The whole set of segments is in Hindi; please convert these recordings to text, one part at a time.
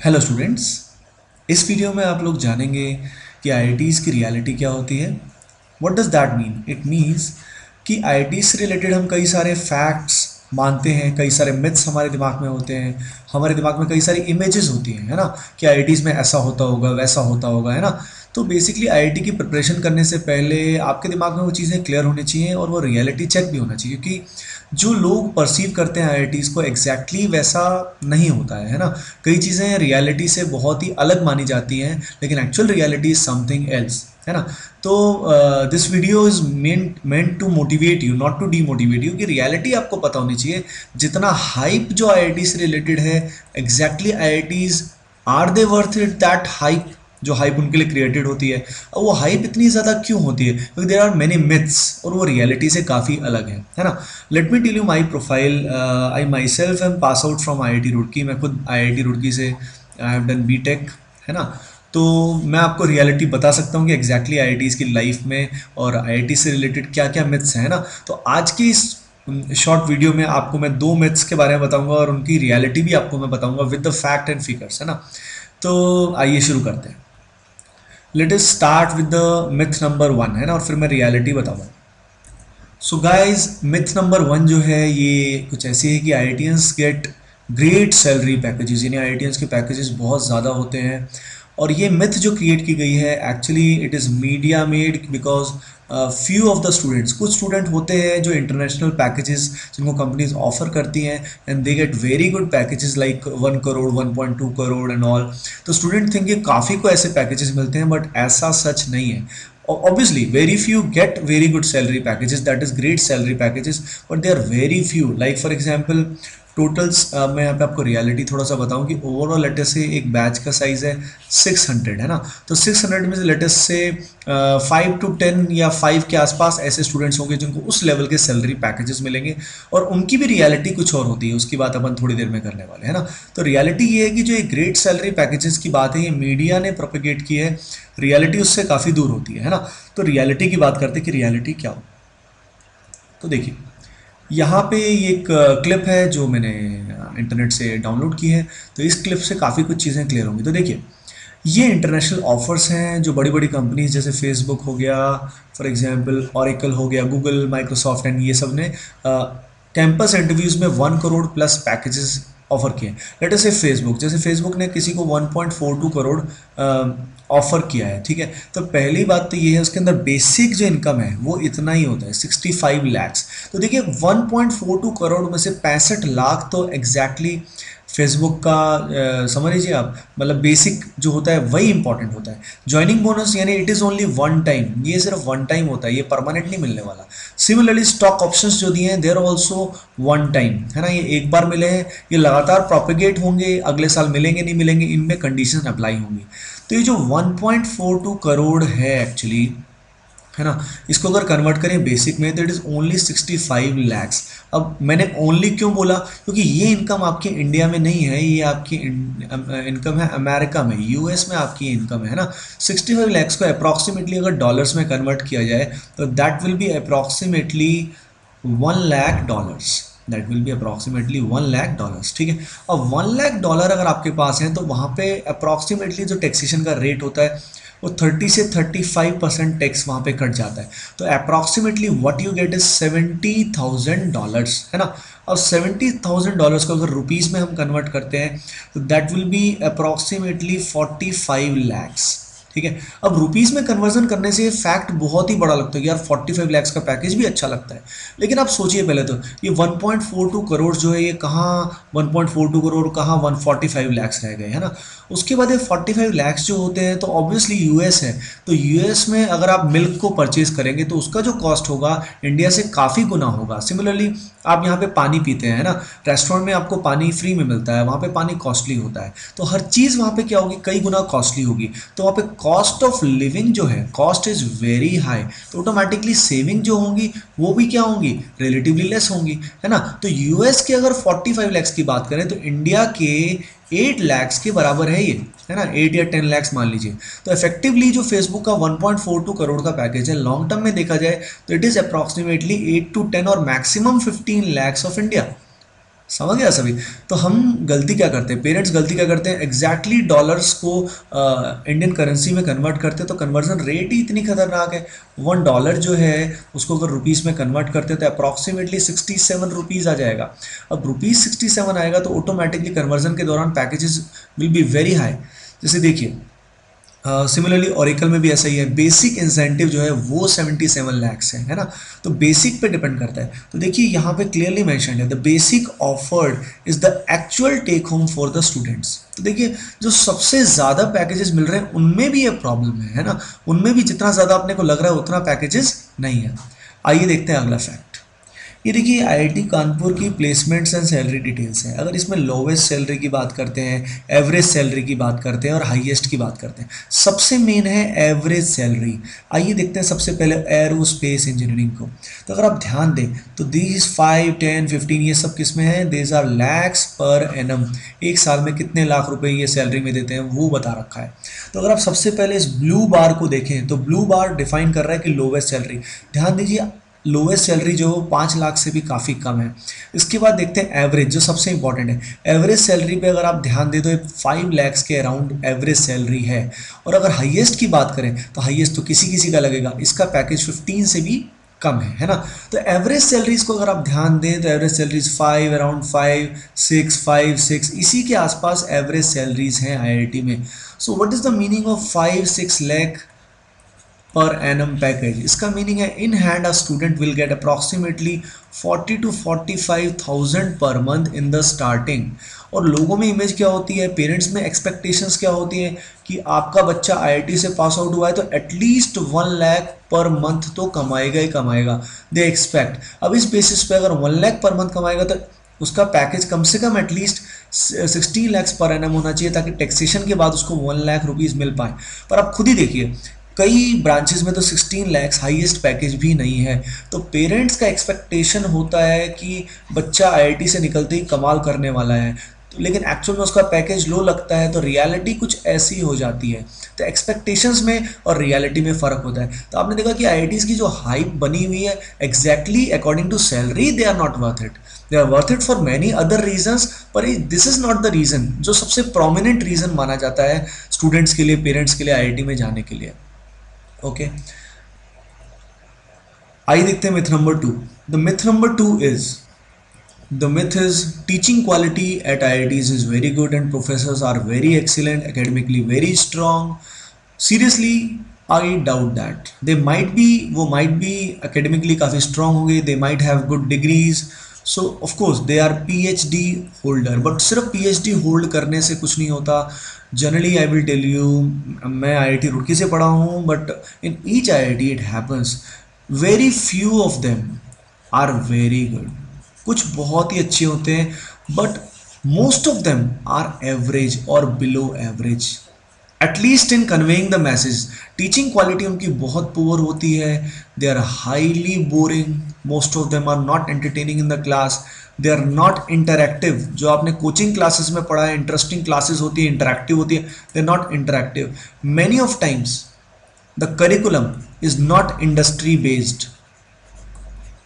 Hello students. इस वीडियो में आप लोग जानेंगे कि आईआईटीज़ की रियलिटी क्या होती है। What does that mean? It means कि आईआईटीज़ से रिलेटेड हम कई सारे फैक्ट्स मानते हैं, कई सारे मिथ्स हमारे दिमाग में होते हैं, हमारे दिमाग में कई सारी इमेजेस होती हैं, है ना, कि आईआईटीज़ में ऐसा होता होगा, वैसा होता होगा, है ना। तो बेसिकली आईआईटी की प्रिपरेशन करने से पहले आपके दिमाग में वो चीज़ें क्लियर होनी चाहिए और वो रियलिटी चेक भी होना चाहिए, क्योंकि जो लोग परसीव करते हैं आईआईटीज़ को एग्जैक्टली वैसा नहीं होता है ना। कई चीज़ें रियलिटी से बहुत ही अलग मानी जाती हैं, लेकिन actual reality is something else, है ना। तो this video is meant to motivate you, not to demotivate you, कि रियलिटी आपको पता होनी चाहिए। जितना हाइप जो आईआईटी से रिलेटेड है, exactly IITs are they worth it that hype, जो हाइप उनके लिए क्रिएटेड होती है। और वो हाइप इतनी ज़्यादा क्यों होती है? क्योंकि देर आर मेनी मिथ्स और वो रियलिटी से काफ़ी अलग है ना। Let me tell you my profile. I myself am pass out from IIT Roorkee. मैं खुद आईआईटी रुड़की से आई हैव डन बीटेक, है ना। तो मैं आपको रियलिटी बता सकता हूँ कि एग्जैक्टली आईआईटीज़ की लाइफ में और आईआईटी से रिलेटेड क्या क्या मिथ्स हैं, ना। तो आज की इस शॉर्ट वीडियो में आपको मैं दो मिथ्स के बारे में बताऊंगा और उनकी रियलिटी भी आपको मैं बताऊंगा with the fact and figures, है ना। तो आइए शुरू करते हैं। Let us start with the myth number one, है ना, और फिर मैं रियलिटी बताऊंगा। So guys, myth number one जो है ये कुछ ऐसी है कि IITians get great salary packages, यानी आईआईटियंस के पैकेजेस बहुत ज़्यादा होते हैं। और ये मिथ जो क्रिएट की गई है, actually it is media made, because few of the students, कुछ स्टूडेंट होते हैं जो इंटरनेशनल पैकेजेस जिनको कंपनीज ऑफर करती हैं, and they get very good packages like 1 crore, 1.2 crore and all. तो स्टूडेंट थिंक कि काफ़ी को ऐसे पैकेजेस मिलते हैं, बट ऐसा सच नहीं है। Obviously very few get very good salary packages, that is great salary packages, but they are very few. Like for example, totals मैं यहाँ पे आपको रियलिटी थोड़ा सा बताऊँ कि ओवरऑल लेटेस्ट से एक बैच का साइज़ है 600, है ना। तो 600 में से लेटेस्ट से 5 to 10 या 5 के आसपास ऐसे स्टूडेंट्स होंगे जिनको उस लेवल के सैलरी पैकेजेस मिलेंगे, और उनकी भी रियलिटी कुछ और होती है, उसकी बात अपन थोड़ी देर में करने वाले हैं ना। तो रियलिटी ये है कि जो एक ग्रेट सैलरी पैकेजेस की बात है, ये मीडिया ने प्रोपेगेट की है, रियलिटी उससे काफ़ी दूर होती है ना। तो रियलिटी की बात करते हैं कि रियलिटी क्या हो। तो देखिए, यहाँ पे ये एक क्लिप है जो मैंने इंटरनेट से डाउनलोड की है। तो इस क्लिप से काफ़ी कुछ चीज़ें क्लियर होंगी। तो देखिए, ये इंटरनेशनल ऑफर्स हैं जो बड़ी बड़ी कंपनीज जैसे फेसबुक हो गया, फॉर एग्जांपल ओरेकल हो गया, गूगल, माइक्रोसॉफ्ट एंड ये सब ने कैंपस इंटरव्यूज़ में 1 करोड़ प्लस पैकेजेस ऑफर किए हैं। लेट अस से फेसबुक, जैसे फेसबुक ने किसी को 1.42 करोड़ ऑफर किया है, ठीक है। तो पहली बात तो ये है, उसके अंदर बेसिक जो इनकम है वो इतना ही होता है, 65 लैक्स। तो देखिए 1.42 करोड़ में से 65 लाख तो एग्जैक्टली फेसबुक का समझ लीजिए आप, मतलब बेसिक जो होता है वही इंपॉर्टेंट होता है। ज्वाइनिंग बोनस यानी it is only one time, ये सिर्फ वन टाइम होता है, ये परमानेंट नहीं मिलने वाला। सिमिलरली स्टॉक ऑप्शंस जो दिए हैं देर ऑल्सो वन टाइम, है ना, ये एक बार मिले हैं, ये लगातार प्रोपेगेट होंगे, अगले साल मिलेंगे नहीं मिलेंगे, इनमें कंडीशन अप्लाई होंगी। तो ये जो 1.42 करोड़ है एक्चुअली, है ना, इसको अगर कन्वर्ट करें बेसिक में तो इट इज़ ओनली 65 लैक्स। अब मैंने ओनली क्यों बोला? क्योंकि ये इनकम आपके इंडिया में नहीं है, ये आपकी इनकम है अमेरिका में, यूएस में आपकी इनकम है ना। 65 लैक्स को अप्रॉक्सीमेटली अगर डॉलर्स में कन्वर्ट किया जाए तो that will be approximately $1 lakh, that will be approximately $1 lakh, ठीक है। अब $1 लाख अगर आपके पास है तो वहाँ पे अप्रॉक्सीमेटली जो टैक्सेशन का रेट होता है वो 30 से 35% टैक्स वहाँ पे कट जाता है। तो approximately what you get is $70,000, है ना। और $70,000 को अगर रुपीज़ में हम कन्वर्ट करते हैं तो that will be approximately 45 lakhs, ठीक है। अब रुपीज़ में कन्वर्जन करने से फैक्ट बहुत ही बड़ा लगता है कि यार 45 लैक्स का पैकेज भी अच्छा लगता है। लेकिन आप सोचिए पहले तो, ये 1.42 करोड़ जो है ये कहाँ 1.42 करोड़, कहाँ 145 लैक्स रह गए, है ना। उसके बाद ये 45 लैक्स जो होते हैं तो ऑब्वियसली यूएस है, तो यूएस में अगर आप मिल्क को परचेज करेंगे तो उसका जो कॉस्ट होगा इंडिया से काफ़ी गुना होगा। सिमिलरली आप यहाँ पे पानी पीते हैं, है ना, रेस्टोरेंट में आपको पानी फ्री में मिलता है, वहाँ पे पानी कॉस्टली होता है, तो हर चीज़ वहाँ पे क्या होगी, कई गुना कॉस्टली होगी। तो वहाँ पे कॉस्ट ऑफ लिविंग जो है, कॉस्ट इज़ वेरी हाई, तो ऑटोमेटिकली सेविंग जो होंगी वो भी क्या होंगी, रिलेटिवली लेस होंगी, है ना। तो यूएस के अगर 45 लैक्स की बात करें तो इंडिया के 8 लैक्स के बराबर है ये, है ना, 8 या 10 लैक्स मान लीजिए। तो इफेक्टिवली जो फेसबुक का 1.42 करोड़ का पैकेज है, लॉन्ग टर्म में देखा जाए तो इट इज़ अप्रॉक्सीमेटली 8 to 10 और मैक्सिमम 15 लैक्स ऑफ इंडिया। समझ गया सभी। तो हम गलती क्या करते हैं, पेरेंट्स गलती क्या करते हैं, एग्जैक्टली डॉलर्स को इंडियन करेंसी में कन्वर्ट करते हैं, तो कन्वर्जन रेट ही इतनी खतरनाक है। $1 जो है उसको अगर रुपीज़ में कन्वर्ट करते हैं तो अप्रॉक्सीमेटली 67 रुपीज़ आ जाएगा। अब रुपीज़ 67 आएगा तो ऑटोमेटिकली कन्वर्जन के दौरान packages will be very high. जैसे देखिए सिमिलरली ओरेकल में भी ऐसा ही है, बेसिक इंसेंटिव जो है वो 77 लैक्स है ना। तो बेसिक पे डिपेंड करता है। तो देखिए यहाँ पे क्लियरली मेंशन्ड है, the basic offered is the actual take home for the students. तो देखिए जो सबसे ज़्यादा पैकेजेस मिल रहे हैं उनमें भी ये प्रॉब्लम है ना, उनमें भी जितना ज़्यादा अपने को लग रहा है उतना पैकेजेस नहीं है। आइए देखते हैं अगला फैक्ट। ये देखिए आईआईटी कानपुर की प्लेसमेंट्स एंड सैलरी डिटेल्स है। अगर इसमें लोवेस्ट सैलरी की बात करते हैं, एवरेज सैलरी की बात करते हैं और हाईएस्ट की बात करते हैं, सबसे मेन है एवरेज सैलरी। आइए देखते हैं सबसे पहले एरोस्पेस इंजीनियरिंग को। तो अगर आप ध्यान दें तो दीज 5, 10, 15 ये सब किस में है, these are lakhs per annum. एक साल में कितने लाख रुपए ये सैलरी में देते हैं वो बता रखा है। तो अगर आप सबसे पहले इस ब्लू बार को देखें तो ब्लू बार डिफाइन कर रहा है कि लोवेस्ट सैलरी। ध्यान दीजिए लोवेस्ट सैलरी जो 5 लाख से भी काफ़ी कम है। इसके बाद देखते हैं एवरेज, जो सबसे इंपॉर्टेंट है। एवरेज सैलरी पे अगर आप ध्यान दे तो 5 लैक्स के अराउंड एवरेज सैलरी है। और अगर हाईएस्ट की बात करें तो हाईएस्ट तो किसी किसी का लगेगा, इसका पैकेज 15 से भी कम है ना। तो एवरेज सैलरीज को अगर आप ध्यान दें तो एवरेज सैलरीज 5, अराउंड 5, 6 इसी के आसपास एवरेज सैलरीज हैं आईआईटी में। So what is the meaning of 5-6 lakh per annum package? इसका मीनिंग है in hand a student will get approximately 40 to 45,000 per month in the starting. और लोगों में इमेज क्या होती है, पेरेंट्स में एक्सपेक्टेशंस क्या होती है कि आपका बच्चा आईआईटी से पास आउट हुआ है तो एटलीस्ट 1 लाख पर मंथ तो कमाएगा ही कमाएगा, दे एक्सपेक्ट। अब इस बेसिस पे अगर 1 लाख पर मंथ कमाएगा तो उसका पैकेज कम से कम एटलीस्ट 16 लाख पर एनम होना चाहिए, ताकि टैक्सेशन के बाद उसको 1 लाख रुपीज़ मिल पाए। पर आप खुद ही देखिए कई ब्रांचेस में तो 16 लैक्स हाईएस्ट पैकेज भी नहीं है। तो पेरेंट्स का एक्सपेक्टेशन होता है कि बच्चा आईआईटी से निकलते ही कमाल करने वाला है, तो लेकिन एक्चुअल में उसका पैकेज लो लगता है, तो रियलिटी कुछ ऐसी हो जाती है। तो एक्सपेक्टेशंस में और रियलिटी में फ़र्क होता है। तो आपने देखा कि आईआईटीज़ की जो हाइप बनी हुई है exactly according to salary they are not worth it, they are worth it for many other reasons, पर this is not the reason जो सबसे प्रोमिनेंट रीज़न माना जाता है स्टूडेंट्स के लिए, पेरेंट्स के लिए आईआईटी में जाने के लिए। ओके आइए देखते हैं myth number 2। The myth number 2 is, the myth is teaching quality at IITs is very good and professors are very excellent, academically very strong. Seriously, I doubt that. They might be, वो might be academically काफ़ी strong होंगे, they might have good degrees, so of course they are PhD holder, but सिर्फ PhD hold करने से कुछ नहीं होता। Generally I will tell you, मैं IIT रुड़की से पढ़ा हूँ, but in each IIT it happens very few of them are very good, कुछ बहुत ही अच्छे होते हैं, but most of them are average और below average, at least in conveying the message. Teaching quality उनकी बहुत पुअर होती है, they are highly boring, most of them are not entertaining in the class, they are not interactive. जो आपने कोचिंग क्लासेस में पढ़ा है इंटरेस्टिंग क्लासेस होती है, इंटरैक्टिव होती है, they are not interactive. Many of times the curriculum is not industry based.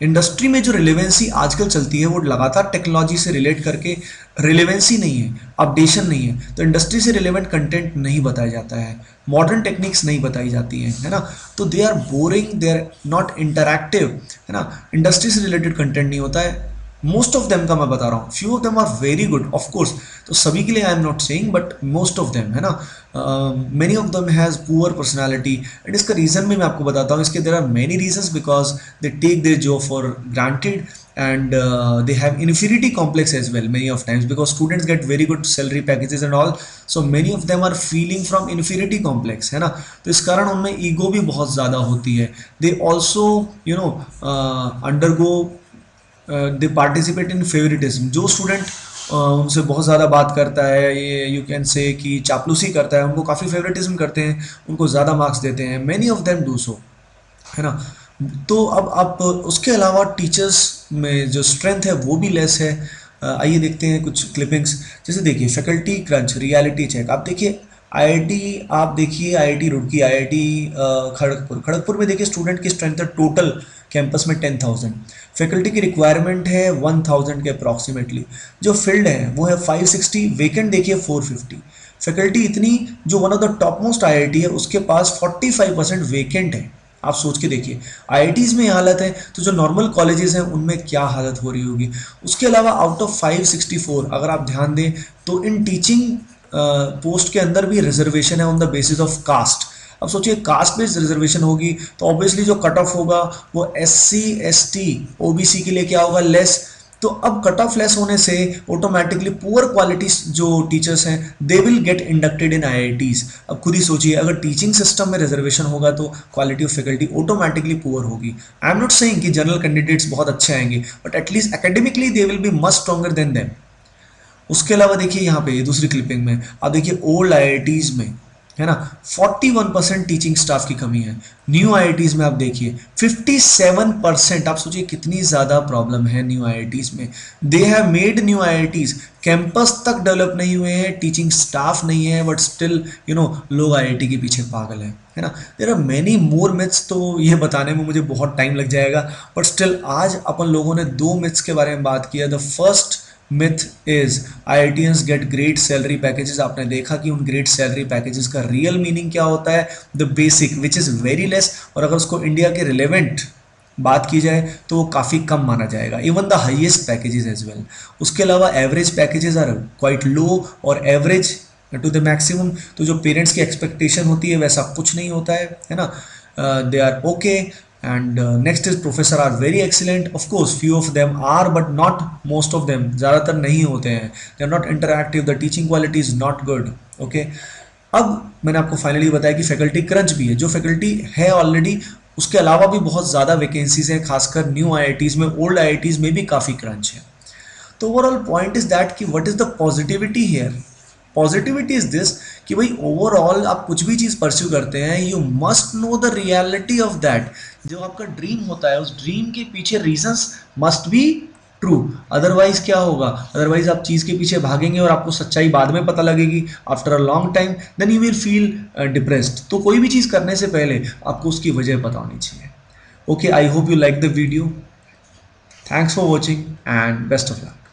Industry में जो रिलेवेंसी आजकल चलती है वो लगातार टेक्नोलॉजी से रिलेट करके रिलेवेंसी नहीं है, अपडेशन नहीं है, तो इंडस्ट्री से रिलेवेंट कंटेंट नहीं बताया जाता है, मॉडर्न टेक्निक्स नहीं बताई जाती हैं, है ना। तो they are boring, they are not interactive, है ना। इंडस्ट्री से रिलेटेड कंटेंट नहीं होता है। मोस्ट ऑफ देम का मैं बता रहा हूँ, few of them are very good of course, तो सभी के लिए I am not saying, but most of them, है ना। Many of them has poor personality, and इसका रीज़न भी मैं आपको बताता हूँ। इसके there are many reasons, because they take their job for granted and they have inferiority complex as well many of times, because students get very good salary packages and all, so many of them are feeling from inferiority complex, है ना। तो इस कारण उनमें ईगो भी बहुत ज़्यादा होती है। they also you know undergo they participate in favouritism. जो स्टूडेंट उनसे बहुत ज़्यादा बात करता है, ये यू कैन से कि चापलूसी करता है, उनको काफ़ी फेवरेटिज्म करते हैं, उनको ज़्यादा मार्क्स देते हैं। Many of them do so, है ना। तो अब आप उसके अलावा टीचर्स में जो स्ट्रेंथ है वो भी लेस है। आइए देखते हैं कुछ क्लिपिंग्स। जैसे देखिए फैकल्टी क्रंच, रियलिटी चेक। आप देखिए आईआईटी, आप देखिए आईआईटी रुड़की, आईआईटी खड़गपुर में देखिए स्टूडेंट की स्ट्रेंथ है टोटल कैंपस में 10,000, फैकल्टी की रिक्वायरमेंट है 1,000 के अप्रॉक्सीमेटली, जो फील्ड है वो है 560, वेकेंट देखिए 450, फैकल्टी इतनी, जो one of the top most IIT है उसके पास 45% वेकेंट है। आप सोच के देखिए, आईआईटीज़ में ये हालत है तो जो नॉर्मल कॉलेजेस हैं उनमें क्या हालत हो रही होगी। उसके अलावा आउट ऑफ 564 अगर आप ध्यान दें तो इन टीचिंग पोस्ट के अंदर भी रिजर्वेशन है on the basis of caste. अब सोचिए कास्ट बेस्ड रिजर्वेशन होगी तो ऑब्वियसली जो कट ऑफ होगा वो एससी एसटी ओबीसी के लिए क्या होगा, लेस। तो अब कट ऑफ लेस होने से ऑटोमेटिकली पुअर क्वालिटी जो टीचर्स हैं they will get inducted in IITs. अब खुद ही सोचिए, अगर टीचिंग सिस्टम में रिजर्वेशन होगा तो quality of faculty automatically poor होगी। आई एम नॉट सेइंग कि जनरल कैंडिडेट्स बहुत अच्छे आएंगे, but at least academically they will be much stronger than them. उसके अलावा देखिए यहाँ पे दूसरी क्लिपिंग में आप देखिए ओल्ड आईआईटीज में है ना 41% टीचिंग स्टाफ की कमी है। न्यू आईआईटीज में आप देखिए 57%। आप सोचिए कितनी ज़्यादा प्रॉब्लम है न्यू आईआईटीज में। They have made new IITs, campus तक डेवलप नहीं हुए हैं, टीचिंग स्टाफ नहीं है, बट स्टिल लोग आईआईटी के पीछे पागल है ना। There are many more myths, तो ये बताने में मुझे बहुत टाइम लग जाएगा, बट स्टिल आज अपन लोगों ने 2 मिथ्स के बारे में बात किया। The first myth is IITians get great salary packages. आपने देखा कि उन ग्रेट सैलरी पैकेजेस का रियल मीनिंग क्या होता है, the basic which is very less, और अगर उसको इंडिया के रिलेवेंट बात की जाए तो वो काफ़ी कम माना जाएगा, even the highest packages as well. उसके अलावा average packages are quite low और एवरेज टू द मैक्सिमम। तो जो पेरेंट्स की एक्सपेक्टेशन होती है वैसा कुछ नहीं होता है ना। They are okay. And next is professor are very excellent. Of course few of them are, but not most of them, ज़्यादातर नहीं होते हैं। They are not interactive, the teaching quality is not good. Okay, अब मैंने आपको फाइनली बताया कि फैकल्टी क्रंच भी है। जो फैकल्टी है ऑलरेडी उसके अलावा भी बहुत ज़्यादा वैकेंसीज हैं, खासकर न्यू आईआईटीज़ में, ओल्ड आईआईटीज़ में भी काफ़ी क्रंच है। तो ओवरऑल पॉइंट इज दैट कि what is the positivity here. Positivity is this कि भाई ओवरऑल आप कुछ भी चीज़ परस्यू करते हैं, you must know the reality of that. जो आपका ड्रीम होता है उस ड्रीम के पीछे reasons must be true, otherwise क्या होगा, अदरवाइज आप चीज़ के पीछे भागेंगे और आपको सच्चाई बाद में पता लगेगी after a long time, then you will feel depressed. तो कोई भी चीज़ करने से पहले आपको उसकी वजह पता होनी चाहिए। Okay, I hope you like the video. Thanks for watching and best of luck.